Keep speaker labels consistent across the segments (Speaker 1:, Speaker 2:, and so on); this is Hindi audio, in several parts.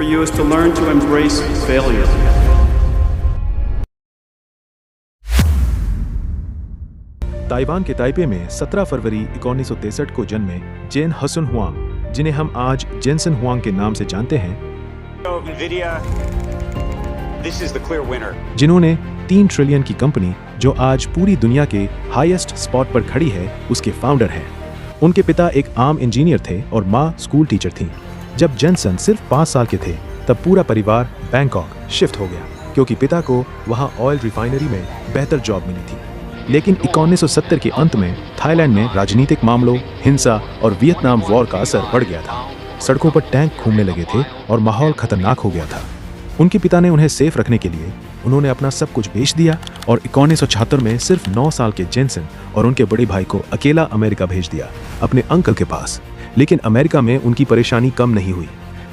Speaker 1: for you is to learn to embrace failure.
Speaker 2: Taiwan के ताइपे में 17 फरवरी 1963 को जन्मे जेन हसन हुआंग, जिन्हें हम आज जेनसन हुआंग के नाम से जानते हैं, जिन्होंने 3 ट्रिलियन की कंपनी जो आज पूरी दुनिया के हाईएस्ट स्पॉट पर खड़ी है उसके फाउंडर हैं। उनके पिता एक आम इंजीनियर थे और माँ स्कूल टीचर थीं। जब जेनसन सिर्फ 5 साल के थे तब पूरा परिवार बैंकॉक शिफ्ट हो गया क्योंकि पिता को वहाँ ऑयल रिफाइनरी में बेहतर जॉब मिली थी। लेकिन 1970 के अंत में थाईलैंड में राजनीतिक मामलों, हिंसा और वियतनाम वॉर का असर बढ़ गया था। सड़कों पर टैंक घूमने लगे थे और माहौल खतरनाक हो गया था। उनके पिता ने उन्हें सेफ रखने के लिए उन्होंने अपना सब कुछ बेच दिया और 1976 में सिर्फ 9 साल के जेनसन और उनके बड़े भाई को अकेला अमेरिका भेज दिया अपने अंकल के पास। लेकिन अमेरिका में उनकी परेशानी कम नहीं हुई।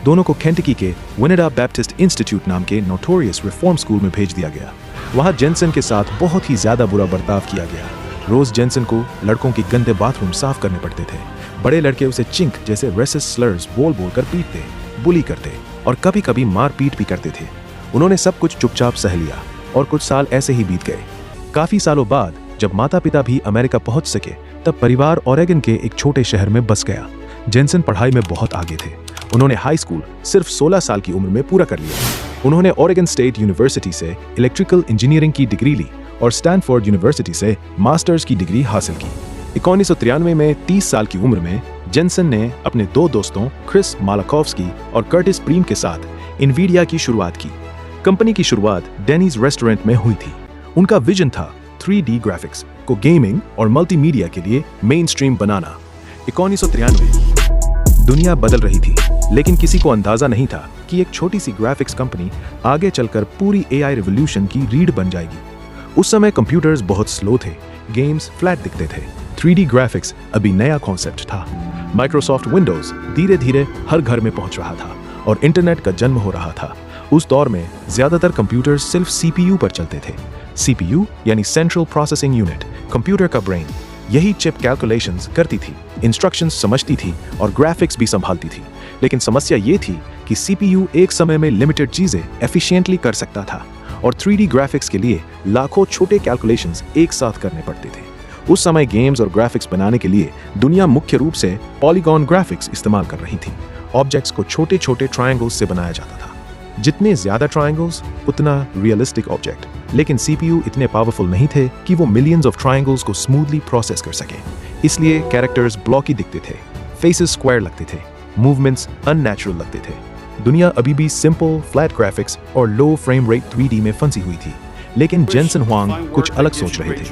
Speaker 2: दोनों को केंटकी के विनेडा बैप्टिस्ट इंस्टीट्यूट नाम के नोटोरियस रिफॉर्म स्कूल में भेज दिया गया। वहाँ जेनसन के साथ बहुत ही ज्यादा बुरा बर्ताव किया गया। रोज जेनसन को लड़कों के गंदे बाथरूम साफ करने पड़ते थे। बड़े लड़के उसे चिंक जैसे रेसिस्ट स्लर्स बोल कर पीटते, बुली करते और कभी कभी मार पीट भी करते थे। उन्होंने सब कुछ चुपचाप सह लिया और कुछ साल ऐसे ही बीत गए। काफी सालों बाद जब माता पिता भी अमेरिका पहुंच सके तब परिवार ओरेगन के एक छोटे शहर में बस गया। जेनसन पढ़ाई में बहुत आगे थे। उन्होंने हाई स्कूल सिर्फ 16 साल की उम्र में पूरा कर लिया। उन्होंने ओरेगन स्टेट यूनिवर्सिटी से इलेक्ट्रिकल इंजीनियरिंग की डिग्री ली और स्टैनफोर्ड यूनिवर्सिटी से मास्टर्स की डिग्री हासिल की। 1993 में 30 साल की उम्र में जेनसन ने अपने 2 दोस्तों क्रिस मालाकोव्स्की और कर्टिस प्रीम के साथ इनवीडिया की शुरुआत की। कंपनी की शुरुआत डेनीज रेस्टोरेंट में हुई थी। उनका विजन था 3D ग्राफिक्स को गेमिंग और मल्टीमीडिया के लिए मेन स्ट्रीम बनाना। 1993 दुनिया बदल रही थी, लेकिन किसी को अंदाजा नहीं था कि एक छोटी सी ग्राफिक्स कंपनी आगे चलकर पूरी AI रिवॉल्यूशन की रीढ़ बन जाएगी। उस समय कंप्यूटर्स बहुत स्लो थे, गेम्स फ्लैट दिखते थे, 3D ग्राफिक्स अभी नया कॉन्सेप्ट था। माइक्रोसॉफ्ट विंडोज धीरे धीरे हर घर में पहुंच रहा था और इंटरनेट का जन्म हो रहा था। उस दौर में ज्यादातर कंप्यूटर्स सिर्फ CPU पर चलते थे। CPU यानी सेंट्रल प्रोसेसिंग यूनिट, कंप्यूटर का ब्रेन। यही चिप कैलकुलेशंस करती थी, इंस्ट्रक्शंस समझती थी और ग्राफिक्स भी संभालती थी। लेकिन समस्या ये थी कि CPU एक समय में लिमिटेड चीजें एफिशिएंटली कर सकता था और 3D ग्राफिक्स के लिए लाखों छोटे कैलकुलेशंस एक साथ करने पड़ते थे। उस समय गेम्स और ग्राफिक्स बनाने के लिए दुनिया मुख्य रूप से पॉलीगॉन ग्राफिक्स इस्तेमाल कर रही थी। ऑब्जेक्ट्स को छोटे छोटे ट्रायंगल्स से बनाया जाता था। जितने ज्यादा ट्रायंगल्स उतना रियलिस्टिक ऑब्जेक्ट। लेकिन CPU इतने पावरफुल नहीं थे कि वो मिलियंस ऑफ ट्रायंगल्स को स्मूथली प्रोसेस कर सके। इसलिए कैरेक्टर्स ब्लॉकी दिखते थे, फेसेस स्क्वायर लगते थे, मूवमेंट्स अननेचुरल लगते थे। दुनिया अभी भी सिंपल फ्लैट ग्राफिक्स और लो फ्रेम रेट 3D में फंसी हुई थी। लेकिन जेनसन हुआंग कुछ अलग सोच रहे थे।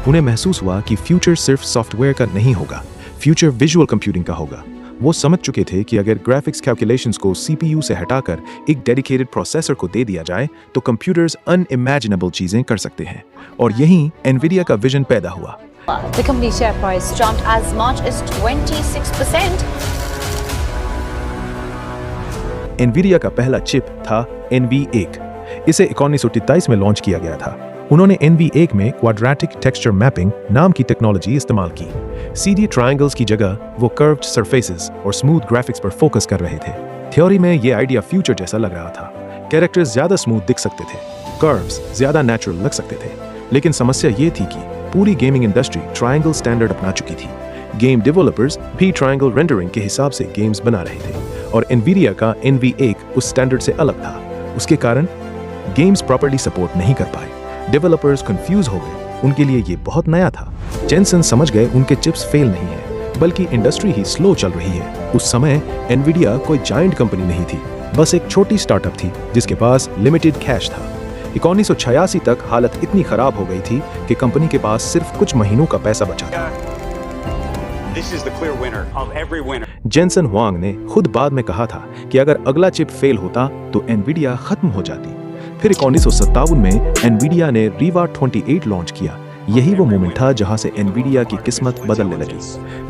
Speaker 2: उन्हें महसूस हुआ कि फ्यूचर सिर्फ सॉफ्टवेयर का नहीं होगा, फ्यूचर विजुअल कंप्यूटिंग का होगा। वो समझ चुके थे कि अगर ग्राफिक्स कैलकुलेशंस को CPU से हटाकर एक डेडिकेटेड प्रोसेसर को दे दिया जाए तो कंप्यूटर्स अनइमेजिनेबल चीजें कर सकते हैं। और यहीं एनवीडिया का विजन पैदा हुआ।
Speaker 3: The company's share price jumped as much as 26%.
Speaker 2: Nvidia का पहला चिप था NV1। इसे 1943 में लॉन्च किया गया था। उन्होंने NV1 में क्वाड्रेटिक टेक्सचर मैपिंग नाम की टेक्नोलॉजी इस्तेमाल की। सीधी ट्रायंगल्स की जगह वो कर्व्ड सरफेसेस और स्मूथ ग्राफिक्स पर फोकस कर रहे थे। थ्योरी में ये आइडिया फ्यूचर जैसा लग रहा था। कैरेक्टर्स ज्यादा स्मूथ दिख सकते थे, कर्व्स ज्यादा नेचुरल लग सकते थे। लेकिन समस्या ये थी कि पूरी गेमिंग इंडस्ट्री ट्रायंगल स्टैंडर्ड अपना चुकी थी। गेम डेवलपर्स भी ट्रायंगल रेंडरिंग के हिसाब से गेम्स बना रहे थे और एनवीडिया का NV1 उस स्टैंडर्ड से अलग था। उसके कारण गेम्स प्रॉपर्ली सपोर्ट नहीं कर पाए। डेवलपर्स कंफ्यूज हो गए, उनके लिए ये बहुत नया था। जेनसन समझ गए उनके चिप्स फेल नहीं है, बल्कि इंडस्ट्री ही स्लो चल रही है। उस समय एनवीडिया कोई जायंट कंपनी नहीं थी, बस एक छोटी स्टार्टअप थी जिसके पास लिमिटेड कैश था। 1986 तक हालत इतनी खराब हो गई थी कि कंपनी के पास सिर्फ कुछ महीनों का पैसा बचा था। जेनसन हुआंग ने खुद बाद में कहा था कि अगर अगला चिप फेल होता तो एनवीडिया खत्म हो जाती। फिर 1957 में एनवीडिया ने रीवा 28 लॉन्च किया। यही वो मोमेंट था जहां से एनवीडिया की किस्मत बदलने लगी।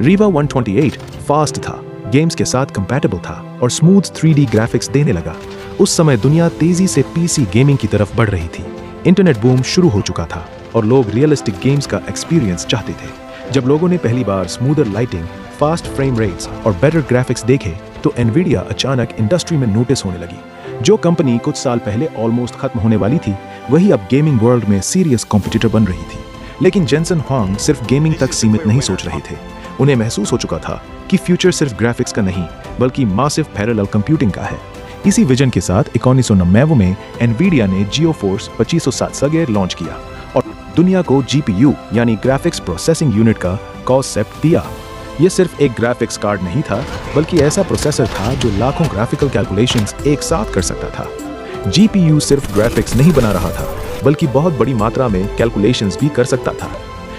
Speaker 2: रीवा 128 फास्ट था, गेम्स के साथ कंपैटिबल था और स्मूथ 3D ग्राफिक्स देने लगा। उस समय दुनिया तेजी से PC गेमिंग की तरफ बढ़ रही थी। इंटरनेट बूम शुरू हो चुका था और लोग रियलिस्टिक गेम्स का एक्सपीरियंस चाहते थे। जब लोगों ने पहली बार smoother lighting, fast frame rates और बेटर ग्राफिक्स देखे तो एनवीडिया अचानक इंडस्ट्री में नोटिस होने लगी। जो कंपनी कुछ साल पहले ऑलमोस्ट खत्म होने वाली थी, वही अब गेमिंग वर्ल्ड में सीरियस कॉम्पिटिटर बन रही थी। लेकिन जेनसन हुआंग सिर्फ गेमिंग तक सीमित नहीं सोच रहे थे। उन्हें महसूस हो चुका था कि फ्यूचर सिर्फ ग्राफिक्स का नहीं, बल्कि मासिव पैरेलल कंप्यूटिंग का है। इसी विजन के साथ 1999 में एनवीडिया ने जियोफोर्स 2507 सगेर लॉन्च किया और दुनिया को जीपीयू यानी ग्राफिक्स प्रोसेसिंग यूनिट का कॉन्सेप्ट दिया। यह सिर्फ एक ग्राफिक्स कार्ड नहीं था, बल्कि ऐसा प्रोसेसर था जो लाखों ग्राफिकल कैलकुलेशंस एक साथ कर सकता था। जीपीयू सिर्फ ग्राफिक्स नहीं बना रहा था, बल्कि बहुत बड़ी मात्रा में कैलकुलेशंस भी कर सकता था।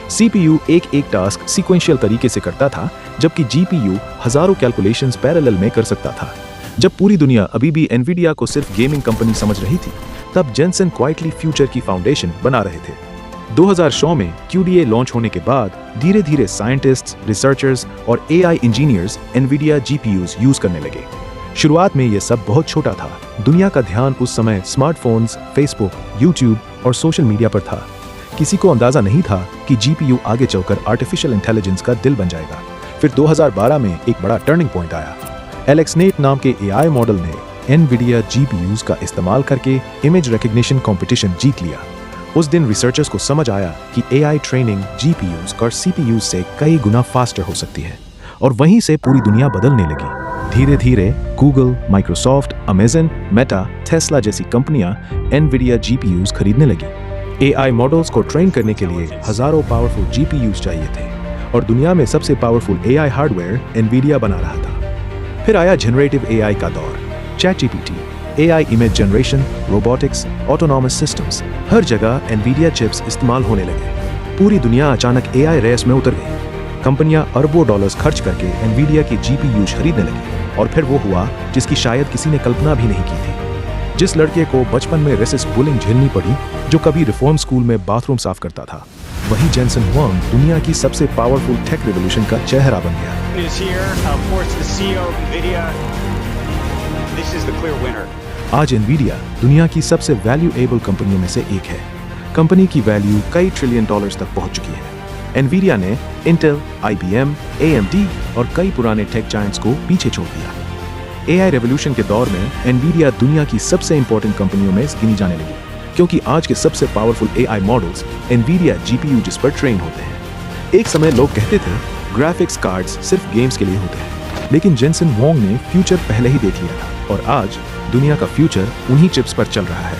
Speaker 2: सीपीयू एक टास्क सीक्वेंशियल तरीके से करता था, जबकि जीपीयू हजारों कैलकुलेशंस पैरेलल में कर सकता था। जब पूरी दुनिया अभी भी एनवीडिया को सिर्फ गेमिंग कंपनी समझ रही थी, तब जेनसन क्वाइटली फ्यूचर की फाउंडेशन बना रहे थे। 2000 में QDA लॉन्च होने के बाद धीरे धीरे साइंटिस्ट्स, रिसर्चर्स और AI engineers Nvidia GPUs use करने लगे। शुरुआत में यह सब बहुत छोटा था। दुनिया का ध्यान उस समय स्मार्टफोन्स, फेसबुक, यूट्यूब और सोशल मीडिया पर था। किसी को अंदाजा नहीं था कि GPU आगे चलकर आर्टिफिशियल इंटेलिजेंस का दिल बन जाएगा। फिर 2012 में एक बड़ा टर्निंग पॉइंट आया। एलेक्सनेट नाम के AI मॉडल ने एनवीडिया GPUs का इस्तेमाल करके इमेज रिकग्निशन कंपटीशन जीत लिया। उस दिन रिसर्चर्स को समझ आया कि AI ट्रेनिंग GPUs और CPUs से कई गुना फास्टर हो सकती है, और वहीं से पूरी दुनिया बदलने लगी। धीरे धीरे Google, Microsoft, Amazon, Meta, Tesla जैसी कंपनियां एनवीडिया GPUs खरीदने लगी। AI मॉडल्स को ट्रेन करने के लिए हजारों पावरफुल GPUs चाहिए थे, और दुनिया में सबसे पावरफुल AI हार्डवेयर एनवीडिया बना रहा था। फिर आया जनरेटिव AI का दौर। ChatGPT, AI image generation, robotics, autonomous systems, हर जगह एनवीडिया चिप्स इस्तेमाल होने लगे। पूरी दुनिया अचानक AI रेस में उतर गई। कंपनियां अरबों डॉलर्स खर्च करके एनवीडिया की GPUs खरीदने लगी, और फिर वो हुआ जिसकी शायद किसी ने कल्पना भी नहीं की थी। जिस लड़के को बचपन में रेसिस्ट बुलिंग झेलनी पड़ी, जो कभी रिफॉर्म स्कूल में बाथरूम साफ करता था, वही जेनसन हुआंग दुनिया की सबसे पावरफुल टेक रिवॉल्यूशन का चेहरा बन गया। आज एनवीडिया दुनिया की सबसे वैल्यूएबल कंपनियों में से एक है। कंपनी की वैल्यू कई ट्रिलियन डॉलर्स तक पहुंच चुकी है। एनवीडिया ने इंटेल, IBM, AMD और कई पुराने टेक जायंट्स को पीछे छोड़ दिया। AI रेवोल्यूशन के दौर में एनवीडिया दुनिया की सबसे इंपॉर्टेंट कंपनियों में गिनी जाने लगी, क्योंकि आज के सबसे powerful AI models Nvidia GPU जिस पर ट्रेन होते हैं। एक समय लोग कहते थे ग्राफिक्स कार्ड्स सिर्फ गेम्स के लिए होते हैं, लेकिन जेनसन हुआंग ने फ्यूचर पहले ही देख लिया था, और आज दुनिया का फ्यूचर उन्हीं चिप्स पर चल रहा है।